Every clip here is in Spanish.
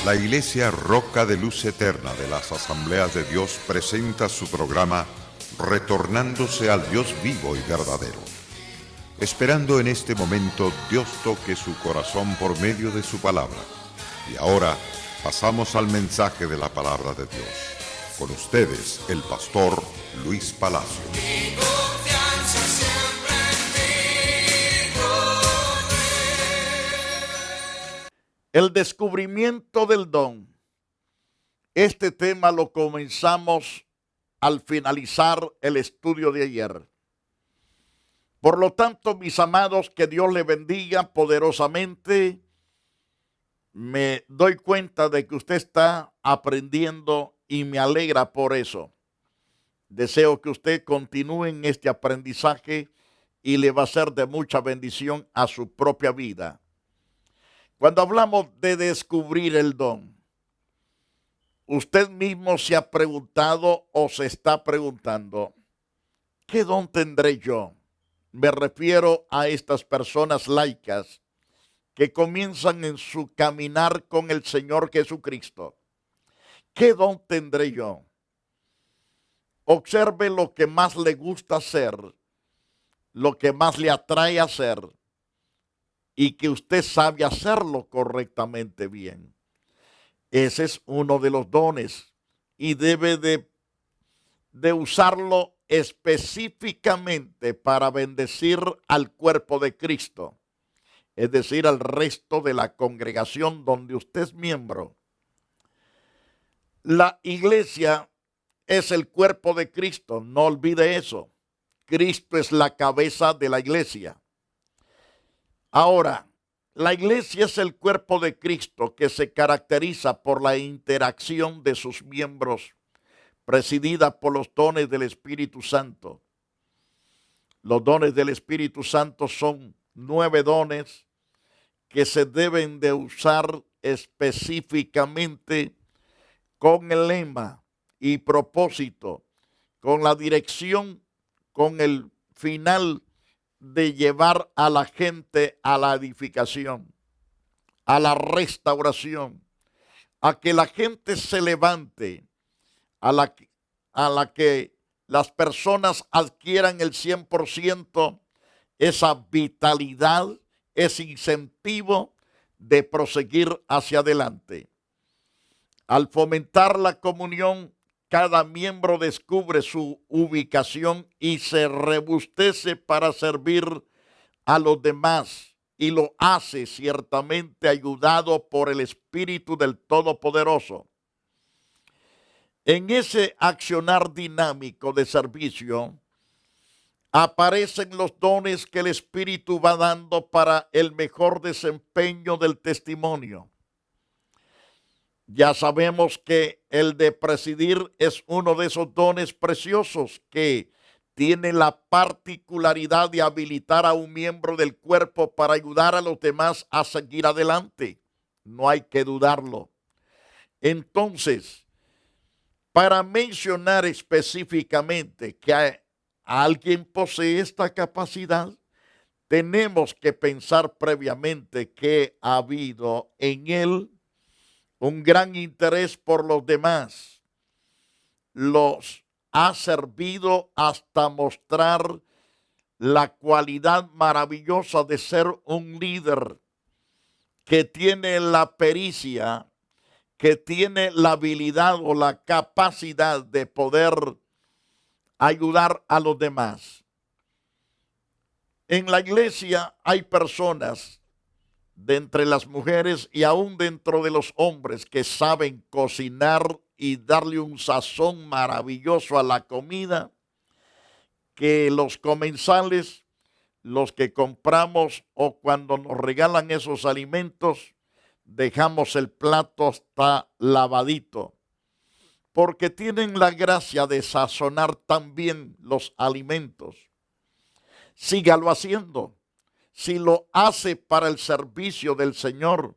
La Iglesia Roca de Luz Eterna de las Asambleas de Dios presenta su programa Retornándose al Dios vivo y verdadero. Esperando en este momento Dios toque su corazón por medio de su palabra. Y ahora pasamos al mensaje de la palabra de Dios. Con ustedes, el pastor Luis Palacio. El descubrimiento del don. Este tema lo comenzamos al finalizar el estudio de ayer. Por lo tanto, mis amados, que Dios les bendiga poderosamente. Me doy cuenta de que usted está aprendiendo y me alegra por eso. Deseo que usted continúe en este aprendizaje y le va a ser de mucha bendición a su propia vida. Cuando hablamos de descubrir el don, usted mismo se ha preguntado o se está preguntando, ¿qué don tendré yo? Me refiero a estas personas laicas que comienzan en su caminar con el Señor Jesucristo. ¿Qué don tendré yo? Observe lo que más le gusta hacer, lo que más le atrae a hacer, y que usted sabe hacerlo correctamente bien. Ese es uno de los dones y debe de usarlo específicamente para bendecir al cuerpo de Cristo, es decir, al resto de la congregación donde usted es miembro. La iglesia es el cuerpo de Cristo, no olvide eso. Cristo es la cabeza de la iglesia. Ahora, la iglesia es el cuerpo de Cristo que se caracteriza por la interacción de sus miembros, presidida por los dones del Espíritu Santo. Los dones del Espíritu Santo son 9 dones que se deben de usar específicamente con el lema y propósito, con la dirección, con el final de llevar a la gente a la edificación, a la restauración, a que la gente se levante, a la que las personas adquieran el 100% esa vitalidad, ese incentivo de proseguir hacia adelante. Al fomentar la comunión, cada miembro descubre su ubicación y se robustece para servir a los demás, y lo hace ciertamente ayudado por el Espíritu del Todopoderoso. En ese accionar dinámico de servicio aparecen los dones que el Espíritu va dando para el mejor desempeño del testimonio. Ya sabemos que el de presidir es uno de esos dones preciosos que tiene la particularidad de habilitar a un miembro del cuerpo para ayudar a los demás a seguir adelante. No hay que dudarlo. Entonces, para mencionar específicamente que alguien posee esta capacidad, tenemos que pensar previamente que ha habido en él un gran interés por los demás. Los ha servido hasta mostrar la cualidad maravillosa de ser un líder que tiene la pericia, que tiene la habilidad o la capacidad de poder ayudar a los demás. En la iglesia hay personas de entre las mujeres y aún dentro de los hombres que saben cocinar y darle un sazón maravilloso a la comida, que los comensales, los que compramos o cuando nos regalan esos alimentos, dejamos el plato hasta lavadito, porque tienen la gracia de sazonar tan bien los alimentos. Sígalo haciendo. Si lo hace para el servicio del Señor,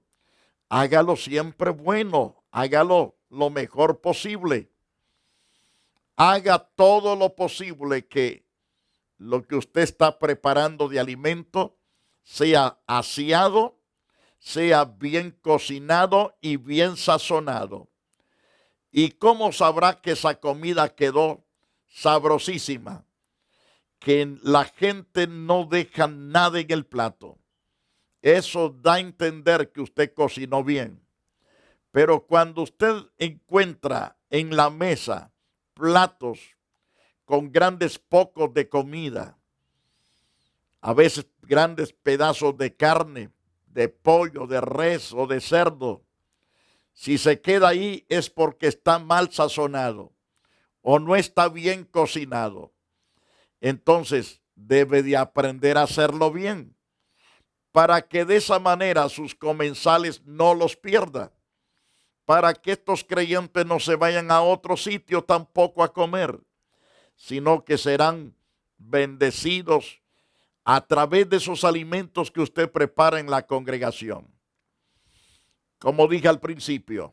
hágalo siempre bueno, hágalo lo mejor posible. Haga todo lo posible que lo que usted está preparando de alimento sea aseado, sea bien cocinado y bien sazonado. ¿Y cómo sabrá que esa comida quedó sabrosísima? Que la gente no deja nada en el plato. Eso da a entender que usted cocinó bien. Pero cuando usted encuentra en la mesa platos con grandes pocos de comida, a veces grandes pedazos de carne, de pollo, de res o de cerdo, si se queda ahí es porque está mal sazonado o no está bien cocinado. Entonces debe de aprender a hacerlo bien para que de esa manera sus comensales no los pierda, para que estos creyentes no se vayan a otro sitio tampoco a comer, sino que serán bendecidos a través de esos alimentos que usted prepara en la congregación. Como dije al principio,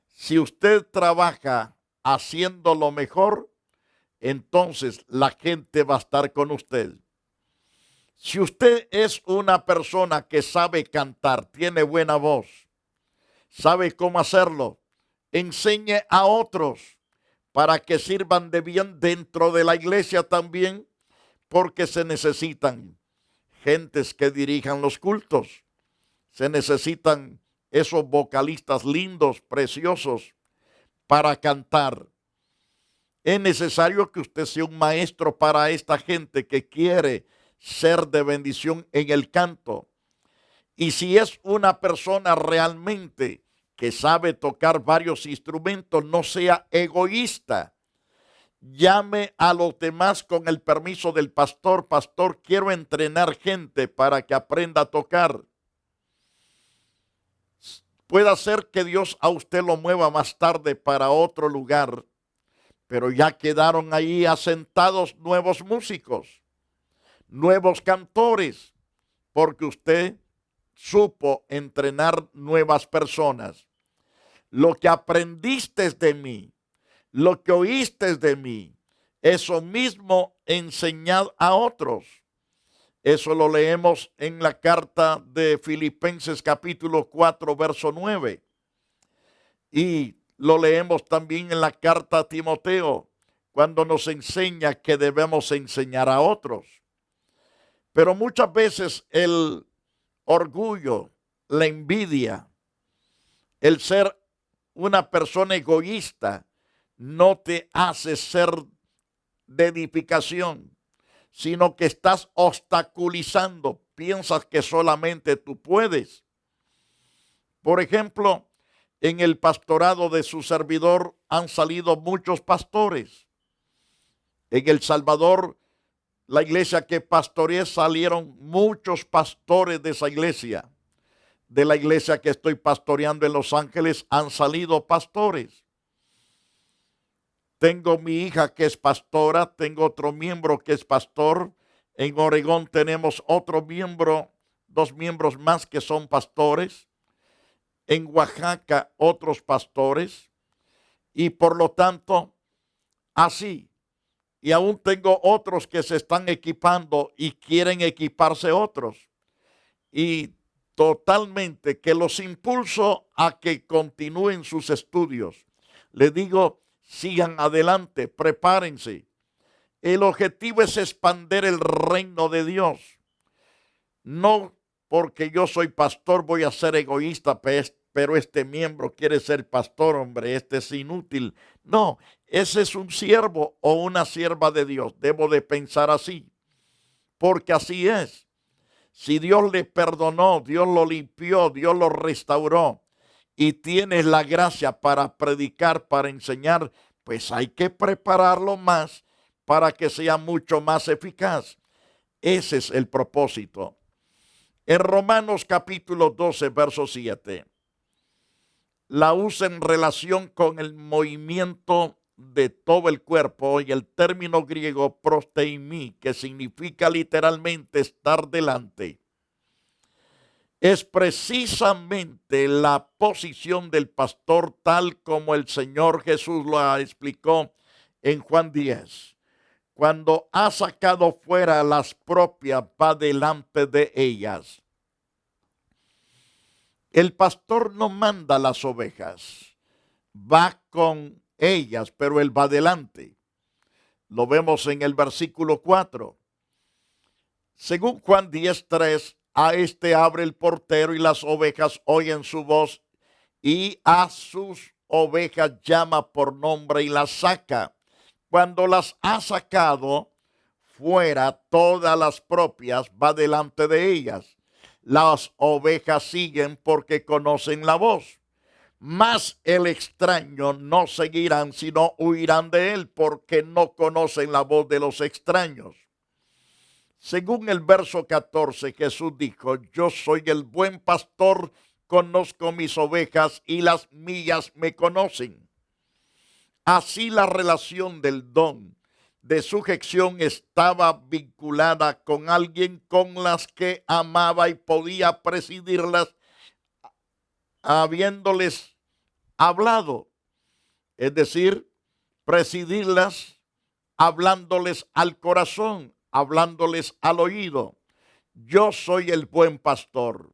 si usted trabaja haciendo lo mejor, entonces la gente va a estar con usted. Si usted es una persona que sabe cantar, tiene buena voz, sabe cómo hacerlo, enseñe a otros para que sirvan de bien dentro de la iglesia también, porque se necesitan gentes que dirijan los cultos, se necesitan esos vocalistas lindos, preciosos, para cantar. Es necesario que usted sea un maestro para esta gente que quiere ser de bendición en el canto. Y si es una persona realmente que sabe tocar varios instrumentos, no sea egoísta. Llame a los demás con el permiso del pastor. Pastor, quiero entrenar gente para que aprenda a tocar. Puede ser que Dios a usted lo mueva más tarde para otro lugar, pero ya quedaron ahí asentados nuevos músicos, nuevos cantores, porque usted supo entrenar nuevas personas. Lo que aprendiste de mí, lo que oíste de mí, eso mismo enseñad a otros. Eso lo leemos en la carta de Filipenses capítulo 4, verso 9. Y lo leemos también en la carta a Timoteo, cuando nos enseña que debemos enseñar a otros. Pero muchas veces el orgullo, la envidia, el ser una persona egoísta, no te hace ser de edificación, sino que estás obstaculizando, piensas que solamente tú puedes. Por ejemplo, en el pastorado de su servidor han salido muchos pastores. En El Salvador, la iglesia que pastoreé, salieron muchos pastores de esa iglesia. De la iglesia que estoy pastoreando en Los Ángeles han salido pastores. Tengo mi hija que es pastora, tengo otro miembro que es pastor. En Oregón tenemos otro miembro, 2 miembros más que son pastores. En Oaxaca otros pastores. Y por lo tanto, así. Y aún tengo otros que se están equipando y quieren equiparse otros. Y totalmente que los impulso a que continúen sus estudios. Les digo, sigan adelante, prepárense. El objetivo es expandir el reino de Dios. No porque yo soy pastor voy a ser egoísta, pero este miembro quiere ser pastor, hombre, este es inútil. No, ese es un siervo o una sierva de Dios. Debo de pensar así, porque así es. Si Dios le perdonó, Dios lo limpió, Dios lo restauró y tienes la gracia para predicar, para enseñar, pues hay que prepararlo más para que sea mucho más eficaz. Ese es el propósito. En Romanos capítulo 12, verso 7, la usa en relación con el movimiento de todo el cuerpo y el término griego prosteimi, que significa literalmente estar delante. Es precisamente la posición del pastor tal como el Señor Jesús lo explicó en Juan 10. Cuando ha sacado fuera las propias, va delante de ellas. El pastor no manda las ovejas, va con ellas, pero él va adelante. Lo vemos en el versículo 4. Según Juan 10:3, a este abre el portero y las ovejas oyen su voz y a sus ovejas llama por nombre y las saca. Cuando las ha sacado fuera, todas las propias va delante de ellas. Las ovejas siguen porque conocen la voz. Mas el extraño no seguirán, sino huirán de él, porque no conocen la voz de los extraños. Según el verso 14, Jesús dijo: yo soy el buen pastor, conozco mis ovejas y las mías me conocen. Así la relación del don de sujeción estaba vinculada con alguien con las que amaba y podía presidirlas habiéndoles hablado, es decir, presidirlas hablándoles al corazón, hablándoles al oído. Yo soy el buen pastor,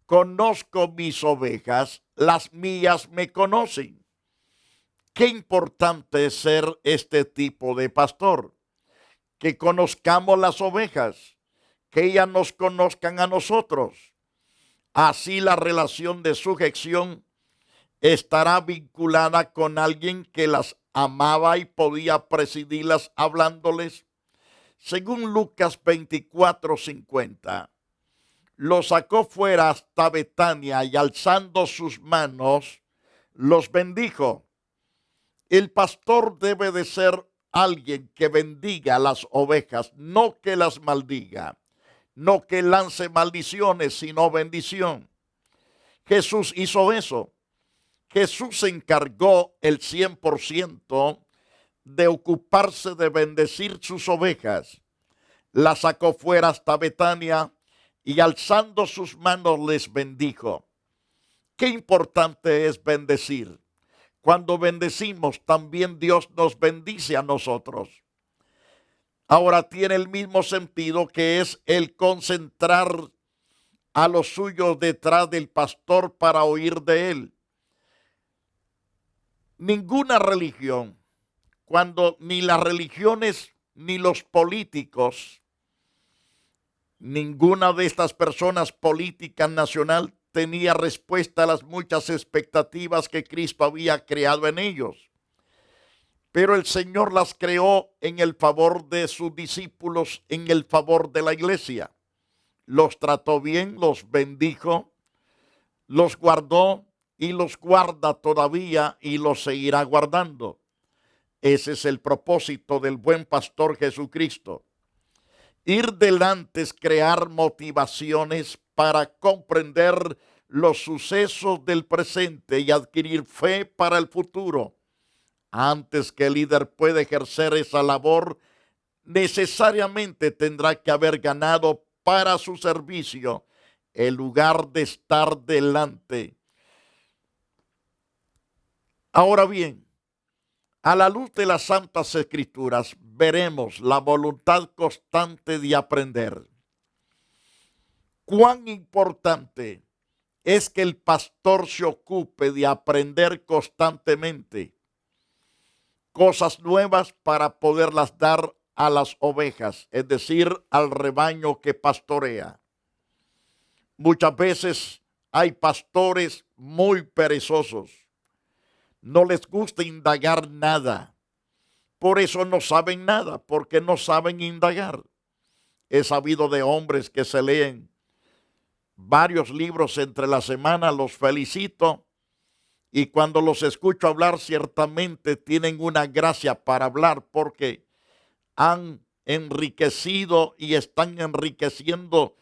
conozco mis ovejas, las mías me conocen. Qué importante es ser este tipo de pastor, que conozcamos las ovejas, que ellas nos conozcan a nosotros. Así la relación de sujeción estará vinculada con alguien que las amaba y podía presidirlas hablándoles. Según Lucas 24:50, los sacó fuera hasta Betania y alzando sus manos los bendijo. El pastor debe de ser alguien que bendiga a las ovejas, no que las maldiga, no que lance maldiciones, sino bendición. Jesús hizo eso. Jesús se encargó el 100% de ocuparse de bendecir sus ovejas. Las sacó fuera hasta Betania y alzando sus manos les bendijo. Qué importante es bendecir. Cuando bendecimos, también Dios nos bendice a nosotros. Ahora tiene el mismo sentido, que es el concentrar a los suyos detrás del pastor para oír de él. Ninguna religión, cuando ni las religiones ni los políticos, ninguna de estas personas políticas nacional tenía respuesta a las muchas expectativas que Cristo había creado en ellos. Pero el Señor las creó en el favor de sus discípulos, en el favor de la iglesia. Los trató bien, los bendijo, los guardó y los guarda todavía y los seguirá guardando. Ese es el propósito del buen pastor Jesucristo. Ir delante es crear motivaciones para comprender los sucesos del presente y adquirir fe para el futuro. Antes que el líder pueda ejercer esa labor, necesariamente tendrá que haber ganado para su servicio el lugar de estar delante. Ahora bien, a la luz de las Santas Escrituras, veremos la voluntad constante de aprender. Cuán importante es que el pastor se ocupe de aprender constantemente cosas nuevas para poderlas dar a las ovejas, es decir, al rebaño que pastorea. Muchas veces hay pastores muy perezosos. No les gusta indagar nada. Por eso no saben nada, porque no saben indagar. He sabido de hombres que se leen varios libros entre la semana, los felicito. Y cuando los escucho hablar, ciertamente tienen una gracia para hablar, porque han enriquecido y están enriqueciendo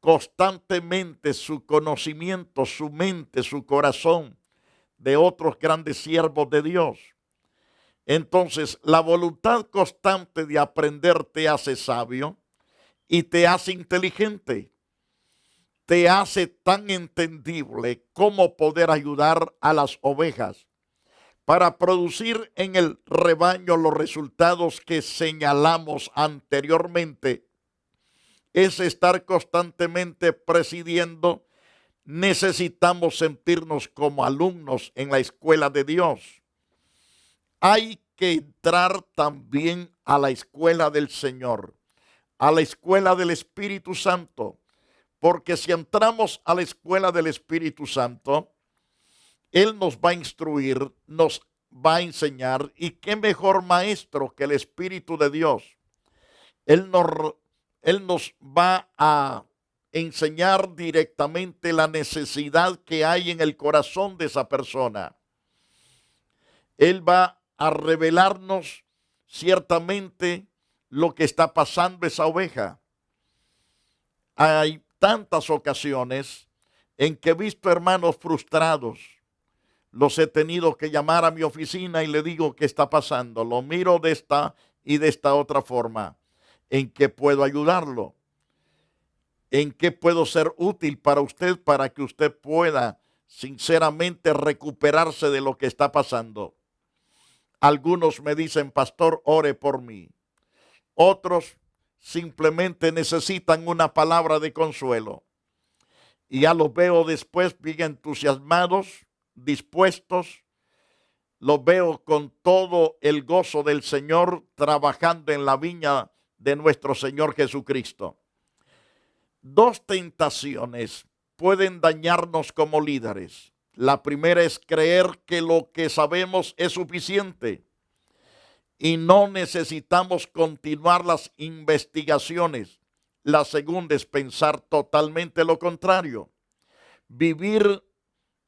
constantemente su conocimiento, su mente, su corazón de otros grandes siervos de Dios. Entonces, la voluntad constante de aprender te hace sabio y te hace inteligente. Te hace tan entendible cómo poder ayudar a las ovejas para producir en el rebaño los resultados que señalamos anteriormente. Es estar constantemente presidiendo necesitamos sentirnos como alumnos en la escuela de Dios. Hay que entrar también a la escuela del Señor, a la escuela del Espíritu Santo, porque si entramos a la escuela del Espíritu Santo, Él nos va a instruir, nos va a enseñar, y qué mejor maestro que el Espíritu de Dios. Él nos va a enseñar directamente la necesidad que hay en el corazón de esa persona. Él va a revelarnos ciertamente lo que está pasando esa oveja. Hay tantas ocasiones en que he visto hermanos frustrados. Los he tenido que llamar a mi oficina y le digo qué está pasando. Lo miro de esta y de esta otra forma. ¿En qué puedo ayudarlo? ¿En qué puedo ser útil para usted para que usted pueda sinceramente recuperarse de lo que está pasando? Algunos me dicen, pastor, ore por mí. Otros simplemente necesitan una palabra de consuelo. Y ya los veo después bien entusiasmados, dispuestos. Los veo con todo el gozo del Señor trabajando en la viña de nuestro Señor Jesucristo. Dos tentaciones pueden dañarnos como líderes. La primera es creer que lo que sabemos es suficiente y no necesitamos continuar las investigaciones. La segunda es pensar totalmente lo contrario. Vivir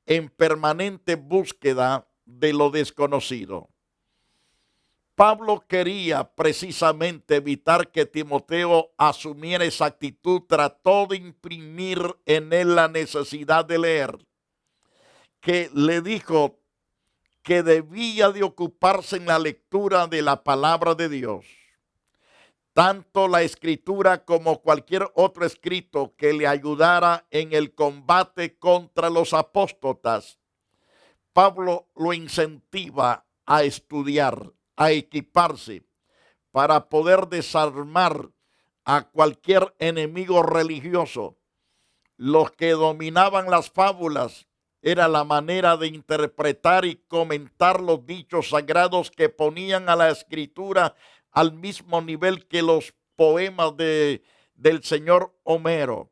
en permanente búsqueda de lo desconocido. Pablo quería precisamente evitar que Timoteo asumiera esa actitud, trató de imprimir en él la necesidad de leer, que le dijo que debía de ocuparse en la lectura de la palabra de Dios. Tanto la escritura como cualquier otro escrito que le ayudara en el combate contra los apóstatas. Pablo lo incentiva a estudiar, a equiparse para poder desarmar a cualquier enemigo religioso. Los que dominaban las fábulas era la manera de interpretar y comentar los dichos sagrados que ponían a la escritura al mismo nivel que los poemas del señor Homero.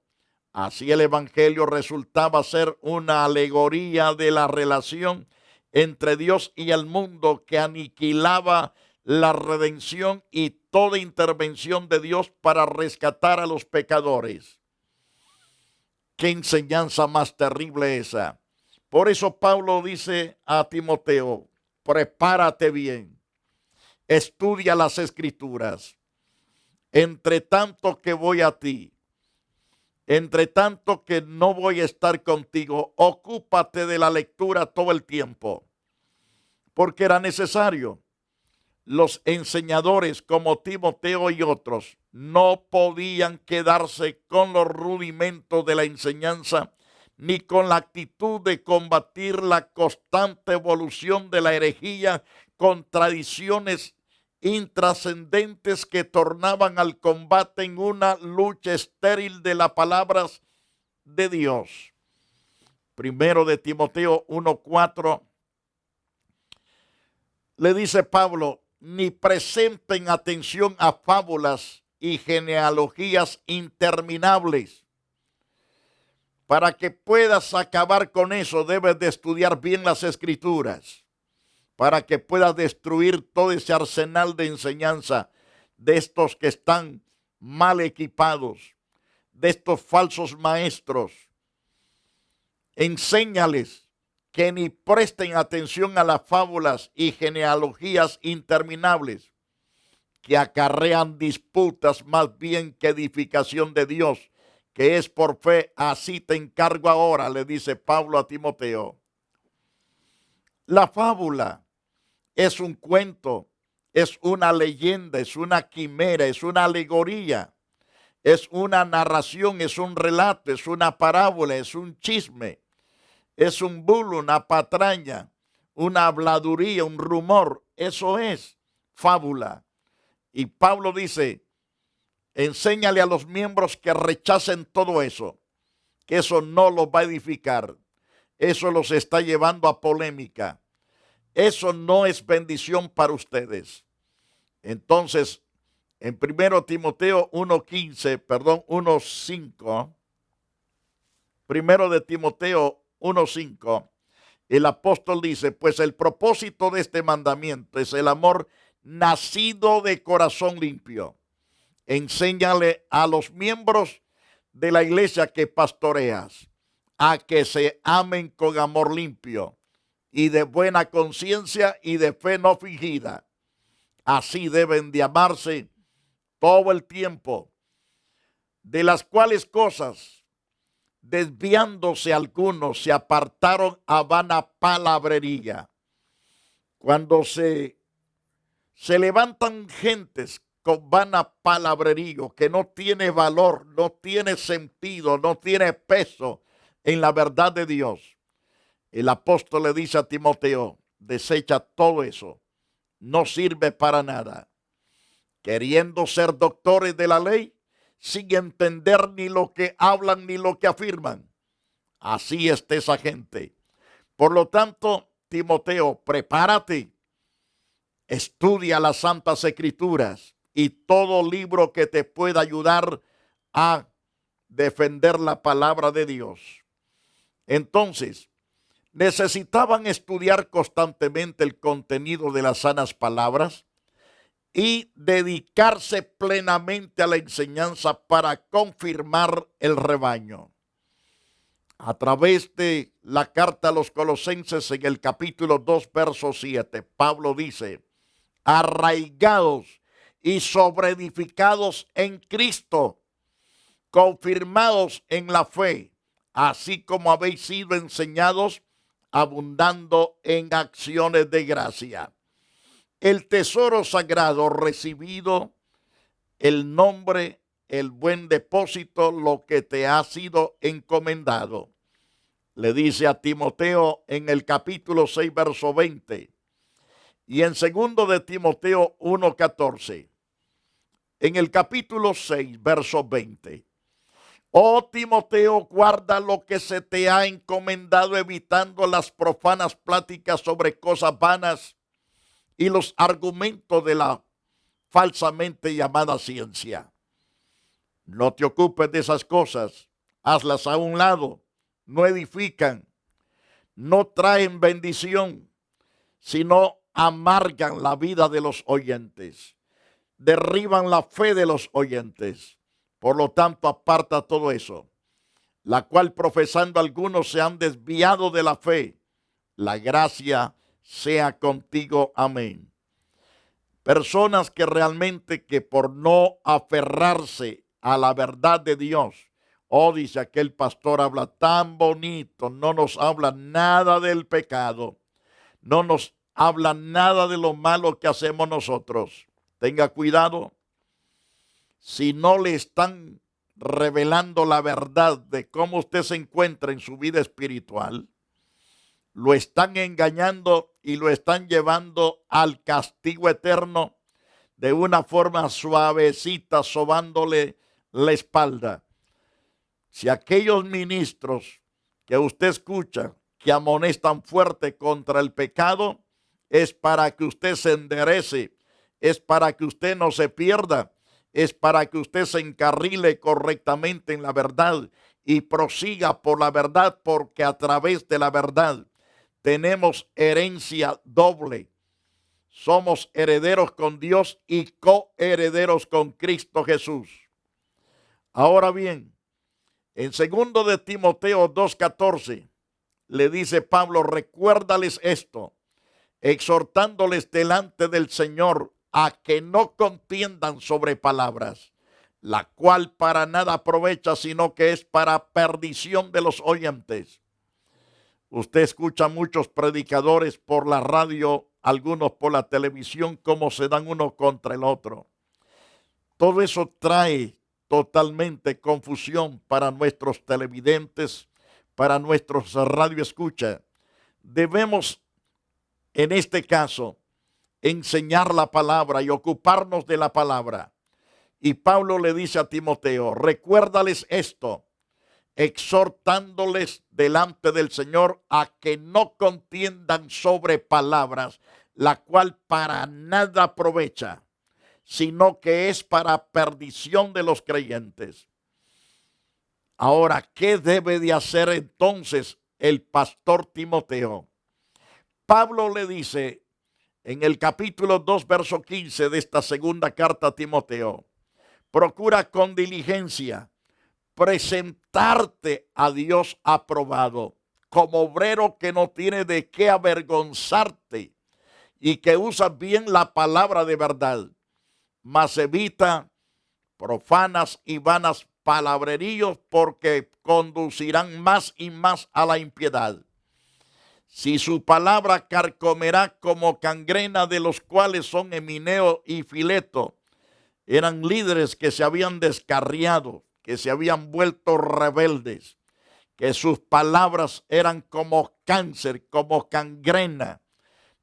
Así el evangelio resultaba ser una alegoría de la relación entre Dios y el mundo que aniquilaba la redención y toda intervención de Dios para rescatar a los pecadores. Qué enseñanza más terrible esa. Por eso Pablo dice a Timoteo, prepárate bien, estudia las escrituras, entre tanto que voy a ti, entre tanto que no voy a estar contigo, ocúpate de la lectura todo el tiempo, porque era necesario. Los enseñadores como Timoteo y otros no podían quedarse con los rudimentos de la enseñanza ni con la actitud de combatir la constante evolución de la herejía con tradiciones intrascendentes que tornaban al combate en una lucha estéril de las palabras de Dios. Primero de Timoteo 1:4 le dice Pablo, ni presten atención a fábulas y genealogías interminables. Para que puedas acabar con eso, debes de estudiar bien las escrituras, para que puedas destruir todo ese arsenal de enseñanza de estos que están mal equipados, de estos falsos maestros. Enséñales que ni presten atención a las fábulas y genealogías interminables que acarrean disputas más bien que edificación de Dios, que es por fe. Así te encargo ahora, le dice Pablo a Timoteo. La fábula es un cuento, es una leyenda, es una quimera, es una alegoría, es una narración, es un relato, es una parábola, es un chisme. Es un bulo, una patraña, una habladuría, un rumor. Eso es fábula. Y Pablo dice, enséñale a los miembros que rechacen todo eso, que eso no los va a edificar. Eso los está llevando a polémica. Eso no es bendición para ustedes. Entonces, en 1 Timoteo 1:5, primero de Timoteo 1:5, el apóstol dice, pues el propósito de este mandamiento es el amor nacido de corazón limpio. Enséñale a los miembros de la iglesia que pastoreas a que se amen con amor limpio y de buena conciencia y de fe no fingida. Así deben de amarse todo el tiempo, de las cuales cosas, desviándose algunos, se apartaron a vana palabrería. Cuando se levantan gentes con vana palabrería que no tiene valor, no tiene sentido, no tiene peso en la verdad de Dios, el apóstol le dice a Timoteo, desecha todo eso, no sirve para nada. Queriendo ser doctores de la ley, sin entender ni lo que hablan ni lo que afirman. Así está esa gente. Por lo tanto, Timoteo, prepárate, estudia las Santas Escrituras y todo libro que te pueda ayudar a defender la palabra de Dios. Entonces, necesitaban estudiar constantemente el contenido de las sanas palabras y dedicarse plenamente a la enseñanza para confirmar el rebaño. A través de la carta a los Colosenses en el capítulo 2, verso 7, Pablo dice, arraigados y sobreedificados en Cristo, confirmados en la fe, así como habéis sido enseñados, abundando en acciones de gracia. El tesoro sagrado recibido, el nombre, el buen depósito, lo que te ha sido encomendado. Le dice a Timoteo en el capítulo 6, verso 20. Y en 2 de Timoteo 1:14. En el capítulo 6, verso 20. Oh Timoteo, guarda lo que se te ha encomendado, evitando las profanas pláticas sobre cosas vanas y los argumentos de la falsamente llamada ciencia. No te ocupes de esas cosas, hazlas a un lado, no edifican, no traen bendición, sino amargan la vida de los oyentes, derriban la fe de los oyentes. Por lo tanto, aparta todo eso, la cual profesando algunos se han desviado de la fe. La gracia sea contigo. Amén. Personas que realmente que por no aferrarse a la verdad de Dios, dice aquel pastor habla tan bonito, no nos habla nada del pecado, no nos habla nada de lo malo que hacemos nosotros. Tenga cuidado. Si no le están revelando la verdad de cómo usted se encuentra en su vida espiritual, lo están engañando y lo están llevando al castigo eterno de una forma suavecita, sobándole la espalda. Si aquellos ministros que usted escucha que amonestan fuerte contra el pecado, es para que usted se enderece, es para que usted no se pierda, es para que usted se encarrile correctamente en la verdad y prosiga por la verdad, porque a través de la verdad tenemos herencia doble. Somos herederos con Dios y coherederos con Cristo Jesús. Ahora bien, en 2 de Timoteo 2:14 le dice Pablo, recuérdales esto, exhortándoles delante del Señor a que no contiendan sobre palabras, la cual para nada aprovecha, sino que es para perdición de los oyentes. Usted escucha muchos predicadores por la radio, algunos por la televisión, cómo se dan uno contra el otro. Todo eso trae totalmente confusión para nuestros televidentes, para nuestros radioescuchas. Debemos, en este caso, enseñar la palabra y ocuparnos de la palabra. Y Pablo le dice a Timoteo, recuérdales esto, exhortándoles delante del Señor a que no contiendan sobre palabras, la cual para nada aprovecha, sino que es para perdición de los creyentes. Ahora, ¿qué debe de hacer entonces el pastor Timoteo? Pablo le dice en el capítulo 2, verso 15 de esta segunda carta a Timoteo: procura con diligencia presentarte a Dios aprobado, como obrero que no tiene de qué avergonzarte y que usa bien la palabra de verdad, mas evita profanas y vanas palabreríos, porque conducirán más y más a la impiedad. Si su palabra carcomerá como gangrena, de los cuales son Emineo y Fileto, eran líderes que se habían descarriado, que se habían vuelto rebeldes, que sus palabras eran como cáncer, como gangrena,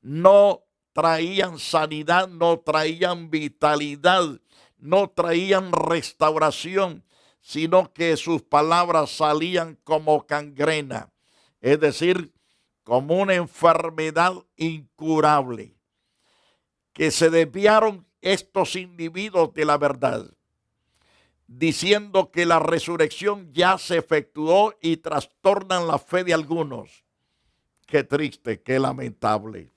no traían sanidad, no traían vitalidad, no traían restauración, sino que sus palabras salían como gangrena, es decir, como una enfermedad incurable, que se desviaron estos individuos de la verdad, diciendo que la resurrección ya se efectuó, y trastornan la fe de algunos. Qué triste, qué lamentable.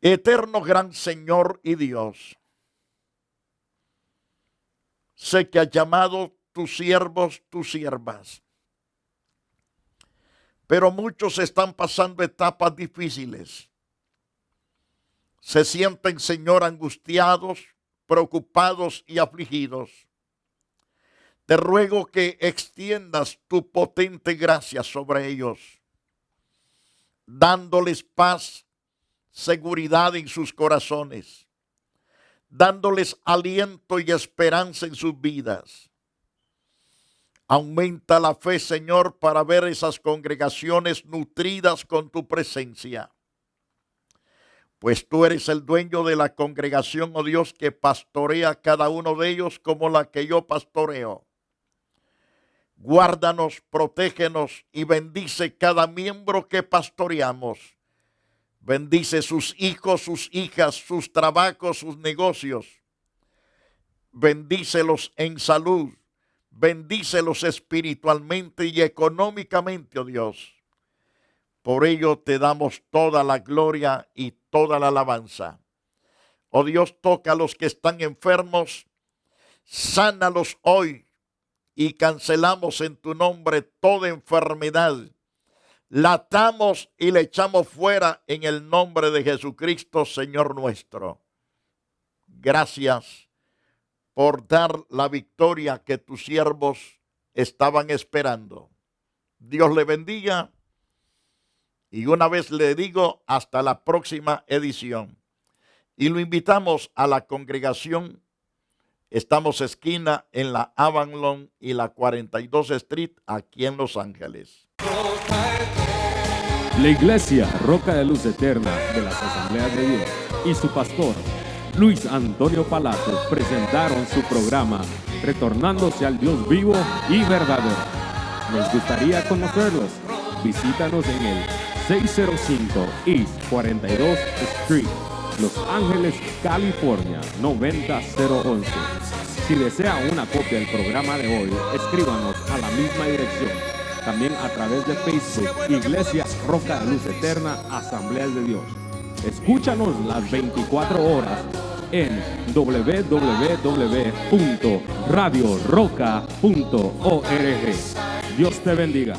Eterno gran Señor y Dios, sé que has llamado tus siervos, tus siervas, pero muchos están pasando etapas difíciles. Se sienten, Señor, angustiados, preocupados y afligidos. Te ruego que extiendas tu potente gracia sobre ellos, dándoles paz, seguridad en sus corazones, dándoles aliento y esperanza en sus vidas. Aumenta la fe, Señor, para ver esas congregaciones nutridas con tu presencia. Pues tú eres el dueño de la congregación, oh Dios, que pastorea a cada uno de ellos como la que yo pastoreo. Guárdanos, protégenos y bendice cada miembro que pastoreamos. Bendice sus hijos, sus hijas, sus trabajos, sus negocios. Bendícelos en salud. Bendícelos espiritualmente y económicamente, oh Dios. Por ello te damos toda la gloria y toda la alabanza. Oh Dios, toca a los que están enfermos, sánalos hoy, y cancelamos en tu nombre toda enfermedad. La atamos y la echamos fuera en el nombre de Jesucristo, Señor nuestro. Gracias por dar la victoria que tus siervos estaban esperando. Dios le bendiga. Y una vez le digo, hasta la próxima edición. Y lo invitamos a la congregación. Estamos esquina en la Avalon y la 42 Street, aquí en Los Ángeles. La Iglesia Roca de Luz Eterna de las Asambleas de Dios y su pastor Luis Antonio Palacio presentaron su programa Retornándose al Dios vivo y verdadero. Nos gustaría conocerlos. Visítanos en el 605 East 42 Street, Los Ángeles, California 90011. Si desea una copia del programa de hoy, escríbanos a la misma dirección. También a través de Facebook, Iglesia Roca de Luz Eterna, Asambleas de Dios. Escúchanos las 24 horas en www.radioroca.org. Dios te bendiga.